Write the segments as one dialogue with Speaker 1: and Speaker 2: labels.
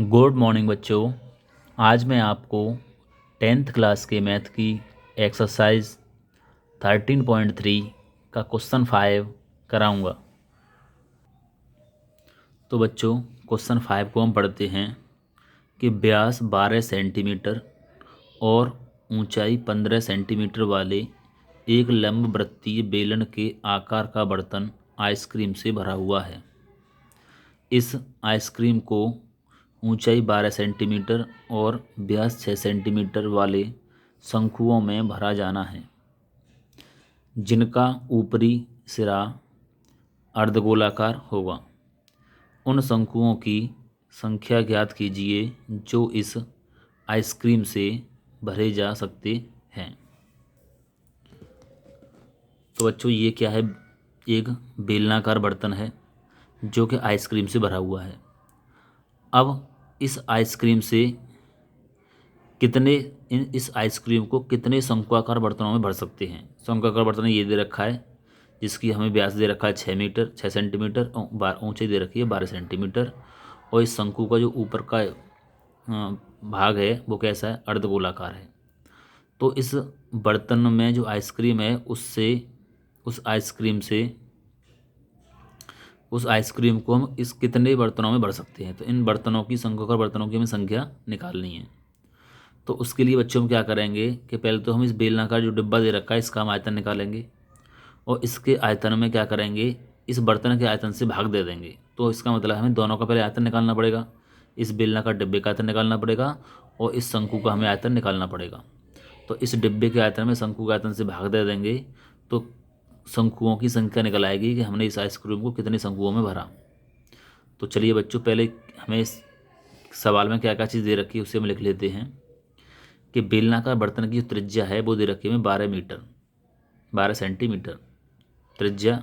Speaker 1: Good morning बच्चों। आज मैं आपको 10th क्लास के मैथ की एक्सरसाइज 13.3 का क्वेश्चन 5 कराऊंगा। तो बच्चों क्वेश्चन 5 को हम पढ़ते हैं कि व्यास 12 सेंटीमीटर और ऊंचाई 15 सेंटीमीटर वाले एक लंबवृत्तीय बेलन के आकार का बर्तन आइसक्रीम से भरा हुआ है। इस आइसक्रीम को ऊंचाई 12 सेंटीमीटर और व्यास 6 सेंटीमीटर वाले शंकुओं में भरा जाना है, जिनका ऊपरी सिरा अर्धगोलाकार होगा। उन शंकुओं की संख्या ज्ञात कीजिए जो इस आइसक्रीम से भरे जा सकते हैं। तो बच्चों ये क्या है, एक बेलनाकार बर्तन है जो कि आइसक्रीम से भरा हुआ है। अब इस आइसक्रीम से इस आइसक्रीम को कितने शंक्वाकार बर्तनों में भर सकते हैं। शंक्वाकार बर्तन ये दे रखा है, जिसकी हमें व्यास दे रखा है 6 सेंटीमीटर और ऊंचाई दे रखी है 12 सेंटीमीटर। और इस शंकु का जो ऊपर का भाग है वो कैसा है, अर्धगोलाकार है। तो इस बर्तन में जो आइसक्रीम है उस आइसक्रीम को हम इस कितने बर्तनों में भर सकते हैं। तो इन बर्तनों की शंक्वाकार बर्तनों की हमें संख्या निकालनी है। तो उसके लिए बच्चों हम क्या करेंगे कि पहले तो हम इस बेलनाकार जो डिब्बा दे रखा है इसका हम आयतन निकालेंगे और इसके आयतन में क्या करेंगे, इस बर्तन के आयतन से भाग दे देंगे। तो इसका मतलब हमें दोनों का पहले आयतन निकालना पड़ेगा, इस बेलनाकार डिब्बे का आयतन निकालना पड़ेगा और इस शंकु का हमें आयतन निकालना पड़ेगा। तो इस डिब्बे के आयतन में शंकु के आयतन से भाग दे देंगे तो शंकुओं की संख्या निकल आएगी कि हमने इस आइसक्रीम को कितने शंकुओं में भरा। तो चलिए बच्चों, पहले हमें इस सवाल में क्या क्या चीज़ दे रखी है उसे हम लिख लेते हैं कि बेलनाकार बर्तन की जो त्रिज्या है वो दे रखी है हमें 12 सेंटीमीटर। त्रिज्या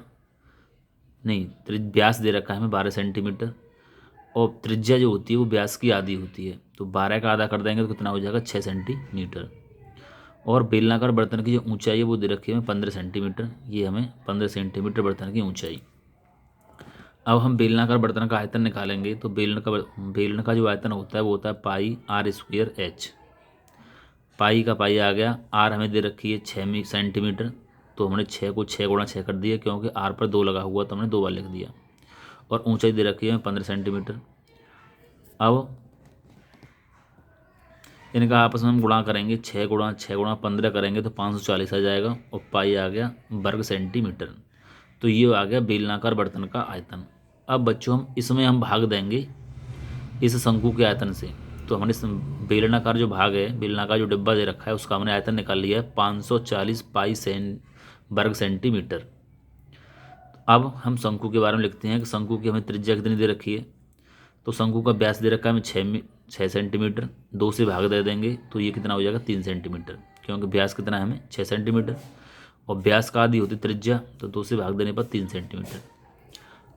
Speaker 1: नहीं, व्यास दे रखा है हमें 12 सेंटीमीटर और त्रिज्या जो होती है वो व्यास की आधी होती है। तो 12 का आधा कर देंगे तो कितना हो जाएगा, 6 सेंटीमीटर। और बेलनाकार बर्तन की जो ऊंचाई है वो दे रखी है हमें 15 सेंटीमीटर। ये हमें 15 सेंटीमीटर बर्तन की ऊंचाई। अब हम बेलनाकार बर्तन का आयतन निकालेंगे। तो बेलन का जो आयतन होता है वो होता है पाई आर स्क्वायर एच। पाई का पाई आ गया, आर हमें दे रखी है 6 सेंटीमीटर। तो हमने 6 को 6 गुणा 6 कर दिया, क्योंकि आर पर 2 लगा हुआ तो हमने 2 बार लिख दिया। और ऊंचाई दे रखी है 15 सेंटीमीटर। अब इनका आपस में हम गुणा करेंगे, 6 गुणा 6 गुणा 15 करेंगे तो 540 आ जाएगा और पाई आ गया वर्ग सेंटीमीटर। तो ये आ गया बेलनाकार बर्तन का आयतन। अब बच्चों इसमें हम भाग देंगे इस शंकु के आयतन से। तो हमने इस बेलनाकार जो भाग है, बेलनाकार जो डिब्बा दे रखा है उसका हमने आयतन निकाल लिया है 540 पाई वर्ग सेंटीमीटर। अब हम शंकु के बारे में लिखते हैं कि शंकु की हमें त्रिज्या कितनी दे रखी है। तो शंकु का व्यास दे रखा है हमें 6 सेंटीमीटर। 2 से भाग दे देंगे तो ये कितना हो जाएगा, 3 सेंटीमीटर, क्योंकि व्यास कितना है हमें 6 सेंटीमीटर और व्यास का आधी होती त्रिज्या। तो 2 से भाग देने पर 3 सेंटीमीटर।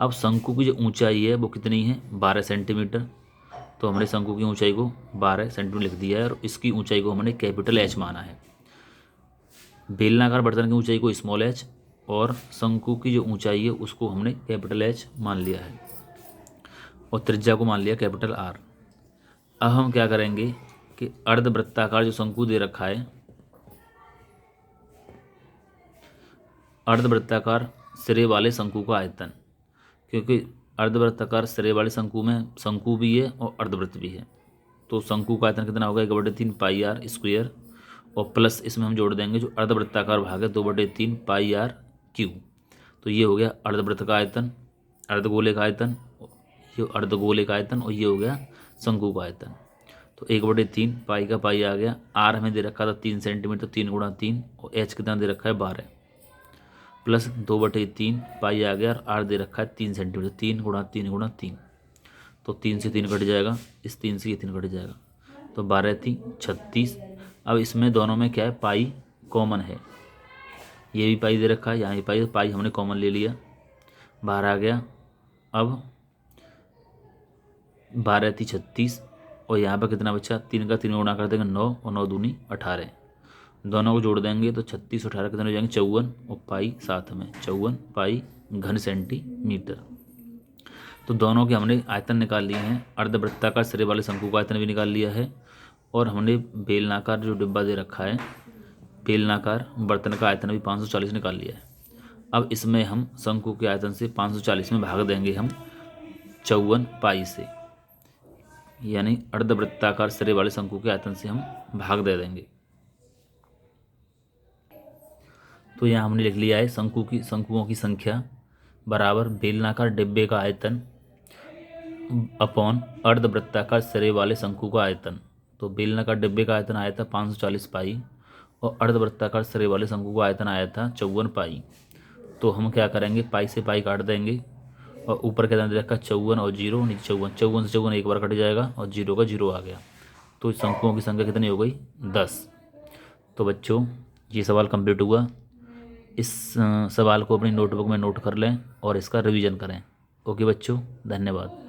Speaker 1: अब शंकु की जो ऊंचाई है वो कितनी है, 12 सेंटीमीटर। तो हमने शंकु की ऊंचाई को 12 सेंटीमीटर लिख दिया है और इसकी ऊंचाई को हमने कैपिटल एच माना है। बेलनाकार बर्तन की ऊंचाई को स्मॉल एच और शंकु की जो ऊंचाई है उसको हमने कैपिटल एच मान लिया है और त्रिज्या को मान लिया कैपिटल आर। अब हम क्या करेंगे कि अर्धवृत्ताकार जो शंकु दे रखा है, अर्धवृत्ताकार सिरे वाले शंकु का आयतन, क्योंकि अर्धवृत्ताकार सिरे वाले शंकु में शंकु भी है और अर्धवृत्त भी है। तो शंकु का आयतन कितना होगा, 1/3 पाई आर स्क्वायर और प्लस इसमें हम जोड़ देंगे जो अर्धवृत्ताकार भाग है 2/3 पाई आर क्यू। तो ये हो गया अर्धवृत्त का आयतन, अर्धगोले का आयतन, ये अर्धगोले का आयतन और ये हो गया शंकु का आयतन। तो 1/3 पाई का पाई आ गया, आर हमें दे रखा था 3 सेंटीमीटर, 3 गुणा 3 और एच कितना दे रखा है 12 प्लस 2/3 पाई आ गया और आर दे रखा है 3 सेंटीमीटर, 3 गुणा 3 गुणा 3। तो 3 से 3 कट जाएगा, इस 3 से ये 3 कट जाएगा तो 12 3 36। अब इसमें दोनों में क्या है, पाई कॉमन है, ये भी पाई दे रखा है, यहाँ भी पाई, पाई हमने कॉमन ले लिया, बाहर आ गया। अब 12 3 36 और यहाँ पर कितना बचा, 3 का 3 गुणा कर देंगे 9 और 9 दूनी 18। दोनों को जोड़ देंगे तो 36 18 कितने हो जाएंगे, 54 और पाई साथ में 54 पाई घन सेंटीमीटर। तो दोनों के हमने आयतन निकाल लिए हैं। अर्धवृत्ताकार सिरे वाले शंकु का आयतन भी निकाल लिया है और हमने बेलनाकार जो डिब्बा दे रखा है, बेलनाकार बर्तन का आयतन भी 540 निकाल लिया है। अब इसमें हम शंकु के आयतन से 540 में भाग देंगे हम 54 पाई से, यानी अर्धवृत्ताकार सिरे वाले शंकु के आयतन से हम भाग दे देंगे। तो यहाँ हमने लिख लिया है शंकुओं की संख्या बराबर बेलनाकार डिब्बे का आयतन अपॉन अर्धवृत्ताकार सिरे वाले शंकु का आयतन। तो बेलनाकार डिब्बे का आयतन आया था 540 पाई और अर्धवृत्ताकार सिरे वाले शंकु का आयतन आया था 54 पाई। तो हम क्या करेंगे, पाई से पाई काट देंगे और ऊपर के दे रखा 54 और 0, नीचे 54, 54 से 54 एक बार कट जाएगा और 0 का 0 आ गया। तो शंकुओं की संख्या कितनी हो गई, 10। तो बच्चों ये सवाल कंप्लीट हुआ। इस सवाल को अपनी नोटबुक में नोट कर लें और इसका रिवीजन करें। ओके बच्चों, धन्यवाद।